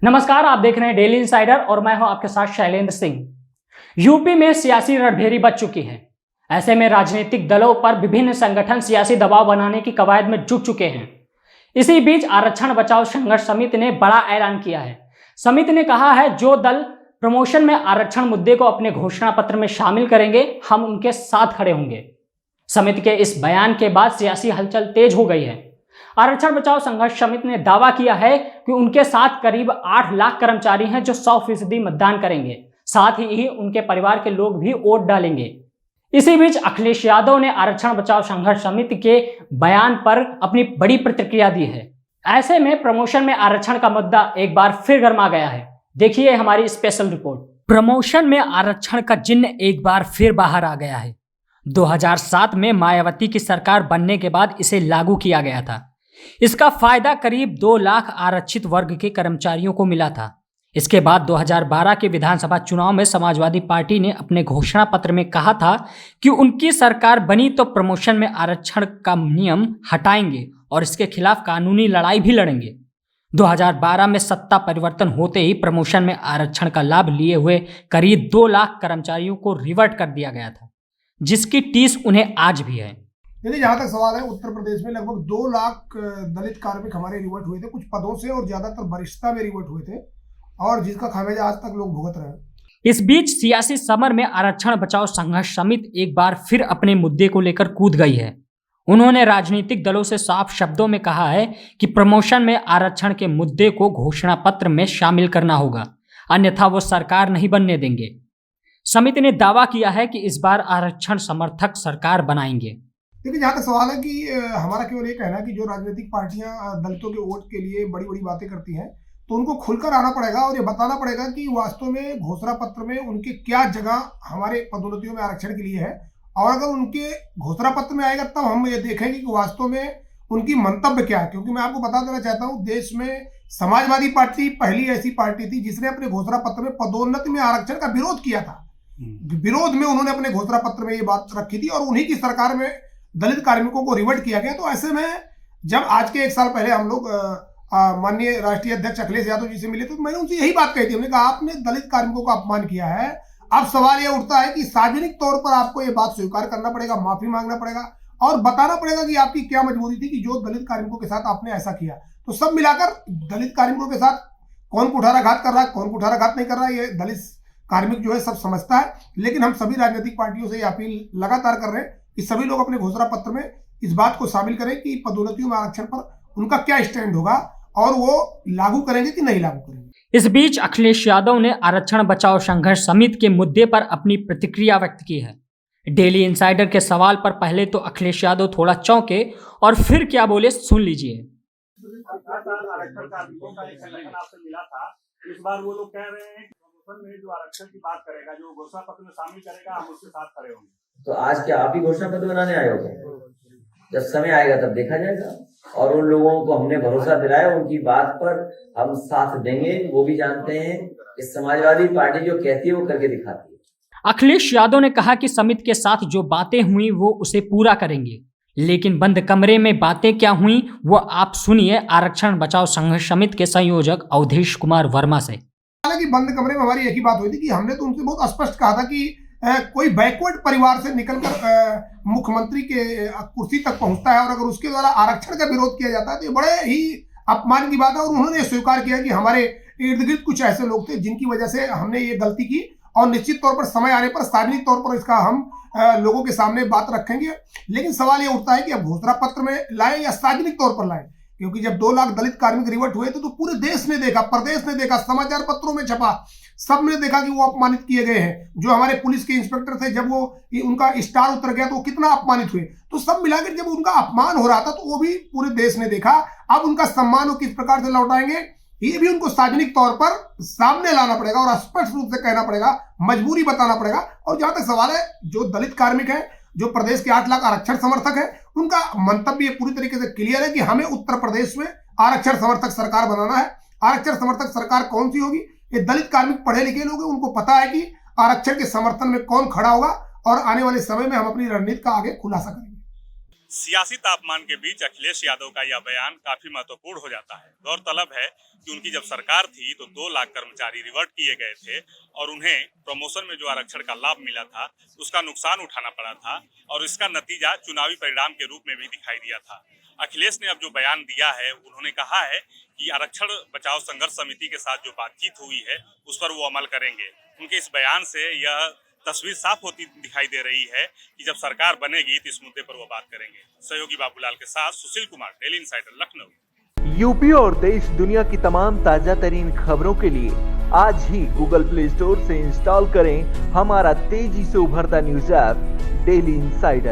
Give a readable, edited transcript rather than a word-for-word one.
नमस्कार, आप देख रहे हैं डेली इंसाइडर और मैं हूं आपके साथ शैलेंद्र सिंह। यूपी में सियासी रणभेरी बच चुकी है। ऐसे में राजनीतिक दलों पर विभिन्न संगठन सियासी दबाव बनाने की कवायद में जुट चुके हैं। इसी बीच आरक्षण बचाओ संघर्ष समिति ने बड़ा ऐलान किया है। समिति ने कहा है, जो दल प्रमोशन में आरक्षण मुद्दे को अपने घोषणा पत्र में शामिल करेंगे, हम उनके साथ खड़े होंगे। समिति के इस बयान के बाद सियासी हलचल तेज हो गई है। आरक्षण बचाओ संघर्ष समिति ने दावा किया है कि उनके साथ करीब 8 लाख कर्मचारी हैं जो 100% मतदान करेंगे। साथ ही उनके परिवार के लोग भी वोट डालेंगे। इसी बीच अखिलेश यादव ने आरक्षण बचाओ संघर्ष समिति के बयान पर अपनी बड़ी प्रतिक्रिया दी है। ऐसे में प्रमोशन में आरक्षण का मुद्दा एक बार फिर गर्मा गया है। देखिए हमारी स्पेशल रिपोर्ट। प्रमोशन में आरक्षण का जिन्न एक बार फिर बाहर आ गया है। 2007 में मायावती की सरकार बनने के बाद इसे लागू किया गया था। इसका फायदा करीब 2 लाख आरक्षित वर्ग के कर्मचारियों को मिला था। इसके बाद 2012 के विधानसभा चुनाव में समाजवादी पार्टी ने अपने घोषणा पत्र में कहा था कि उनकी सरकार बनी तो प्रमोशन में आरक्षण का नियम हटाएंगे और इसके खिलाफ कानूनी लड़ाई भी लड़ेंगे। 2012 में सत्ता परिवर्तन होते ही प्रमोशन में आरक्षण का लाभ लिए हुए करीब 2 लाख कर्मचारियों को रिवर्ट कर दिया गया था, जिसकी टीस उन्हें आज भी है। यदि जहाँ तक सवाल है, उत्तर प्रदेश में लगभग 2 लाख दलित कार्मिक हमारे रिवर्ट हुए थे, कुछ पदों से और ज्यादातर वरिष्ठता में रिवर्ट हुए थे, और जिसका खामियाजा आज तक लोग भुगत रहे हैं। इस बीच सियासी समर में आरक्षण बचाओ संघर्ष समिति एक बार फिर अपने मुद्दे को लेकर कूद गई है। उन्होंने राजनीतिक दलों से साफ शब्दों में कहा है कि प्रमोशन में आरक्षण के मुद्दे को घोषणा पत्र में शामिल करना होगा, अन्यथा वो सरकार नहीं बनने देंगे। समिति ने दावा किया है कि इस बार आरक्षण समर्थक सरकार बनाएंगे। देखिए, जहाँ तक सवाल है कि हमारा केवल ये कहना है कि जो राजनीतिक पार्टियां दलितों के वोट के लिए बड़ी बड़ी बातें करती हैं, तो उनको खुलकर आना पड़ेगा और ये बताना पड़ेगा कि वास्तव में घोषणा पत्र में उनके क्या जगह हमारे पदोन्नतियों में आरक्षण के लिए है। और अगर उनके घोषणा पत्र में आएगा तब हम ये देखेंगे कि वास्तव में उनकी मंतव्य क्या है। क्योंकि मैं आपको बता देना चाहता हूँ, देश में समाजवादी पार्टी पहली ऐसी पार्टी थी जिसने अपने घोषणा पत्र में पदोन्नति में आरक्षण का विरोध किया था। विरोध में उन्होंने अपने घोषणा पत्र में ये बात रखी थी और उन्हीं की सरकार में दलित कार्मिकों को रिवर्ट किया गया। तो ऐसे में जब आज के 1 साल पहले हम लोग माननीय राष्ट्रीय अध्यक्ष अखिलेश यादव जी से मिले तो मैंने उनसे यही बात कही थी। हमने कहा, आपने दलित कार्मिकों का अपमान किया है। अब सवाल यह उठता है कि सार्वजनिक तौर पर आपको ये बात स्वीकार करना पड़ेगा, माफी मांगना पड़ेगा और बताना पड़ेगा कि आपकी क्या मजबूरी थी कि जो दलित कार्मिकों के साथ आपने ऐसा किया। तो सब मिलाकर दलित कार्मिकों के साथ कौन कुठाराघात कर रहा है, कौन कुठाराघात नहीं कर रहा है, ये दलित कार्मिक जो है सब समझता है। लेकिन हम सभी राजनीतिक पार्टियों से ये अपील लगातार कर रहे हैं कि सभी लोग अपने घोषणा पत्र में इस बात को शामिल करें कि पदोन्नतियों में आरक्षण पर उनका क्या स्टैंड होगा और वो लागू करेंगे कि नहीं लागू करेंगे। इस बीच अखिलेश यादव ने आरक्षण बचाओ संघर्ष समिति के मुद्दे पर अपनी प्रतिक्रिया व्यक्त की है। डेली इंसाइडर के सवाल पर पहले तो अखिलेश यादव थोड़ा चौंके और फिर क्या बोले, सुन लीजिए। आरक्षण का एक संगठन आपसे मिला था, इस बार वो लोग कह रहे हैं में जो आरक्षण की बात करेगा, जो घोषणा पत्र में शामिल करेगा, हम उसके साथ खड़े होंगे। तो आज क्या आप ही घोषणा पत्र बनाने आए हो? जब समय आएगा तब देखा जाएगा। और उन लोगों को हमने भरोसा दिलाया, उनकी बात पर हम साथ देंगे। वो भी जानते हैं कि समाजवादी पार्टी जो कहती है वो करके दिखाती है। अखिलेश यादव ने कहा कि समिति के साथ जो बातें हुई वो उसे पूरा करेंगे, लेकिन बंद कमरे में बातें क्या हुई वो आप सुनिए आरक्षण बचाओ संघर्ष समिति के संयोजक अवधेश कुमार वर्मा से। हालांकि बंद कमरे में हमारी एक ही बात हुई थी कि हमने तो उनसे बहुत स्पष्ट कहा था कि कोई बैकवर्ड परिवार से निकलकर मुख्यमंत्री के कुर्सी तक पहुंचता है और अगर उसके द्वारा आरक्षण का विरोध किया जाता है तो ये बड़े ही अपमान की बात है। और उन्होंने स्वीकार किया कि हमारे इर्द गिर्द कुछ ऐसे लोग थे जिनकी वजह से हमने ये गलती की और निश्चित तौर पर समय आने पर सार्वजनिक तौर पर इसका हम लोगों के सामने बात रखेंगे। लेकिन सवाल ये उठता है कि अब घोषणा पत्र में लाएं या सार्वजनिक तौर पर लाएं, क्योंकि जब 2 लाख दलित कार्मिक रिवर्ट हुए थे तो पूरे देश ने देखा, प्रदेश ने देखा, समाचार पत्रों में छपा, सबने देखा कि वो अपमानित किए गए हैं। जो हमारे पुलिस के इंस्पेक्टर थे, जब वो उनका स्टार उतर गया तो वो कितना अपमानित हुए। तो सब मिलाकर जब उनका अपमान हो रहा था तो वो भी पूरे देश ने देखा। अब उनका सम्मान वो किस प्रकार से लौटाएंगे ये भी उनको सार्वजनिक तौर पर सामने लाना पड़ेगा और स्पष्ट रूप से कहना पड़ेगा, मजबूरी बताना पड़ेगा। और जहां तक सवाल है, जो दलित कार्मिक है, जो प्रदेश के 8 लाख आरक्षण समर्थक है, उनका मंतव्य पूरी तरीके से क्लियर है कि हमें उत्तर प्रदेश में आरक्षण समर्थक सरकार बनाना है। आरक्षण समर्थक सरकार कौन सी होगी? ये दलित कार्मिक पढ़े लिखे लोग हैं, उनको पता है कि आरक्षण के समर्थन में कौन खड़ा होगा और आने वाले समय में हम अपनी रणनीति का आगे खुलासा करेंगे। सियासी तापमान के बीच अखिलेश यादव का यह बयान काफी महत्वपूर्ण हो जाता है। गौरतलब है कि उनकी जब सरकार थी तो 2 लाख कर्मचारी रिवर्ट किए गए थे और उन्हें प्रमोशन में जो आरक्षण का लाभ मिला था उसका नुकसान उठाना पड़ा था और इसका नतीजा चुनावी परिणाम के रूप में भी दिखाई दिया था। अखिलेश ने अब जो बयान दिया है, उन्होंने कहा है कि आरक्षण बचाओ संघर्ष समिति के साथ जो बातचीत हुई है उस पर वो अमल करेंगे। उनके इस बयान से यह तस्वीर साफ होती दिखाई दे रही है कि जब सरकार बनेगी तो इस मुद्दे पर वो बात करेंगे। सहयोगी बाबूलाल के साथ Sushil Kumar, Daily Insider, Lucknow. UP और देश दुनिया की तमाम ताजा तरीन खबरों के लिए आज ही गूगल प्ले स्टोर से इंस्टॉल करें हमारा तेजी से उभरता न्यूज ऐप डेली इंसाइडर।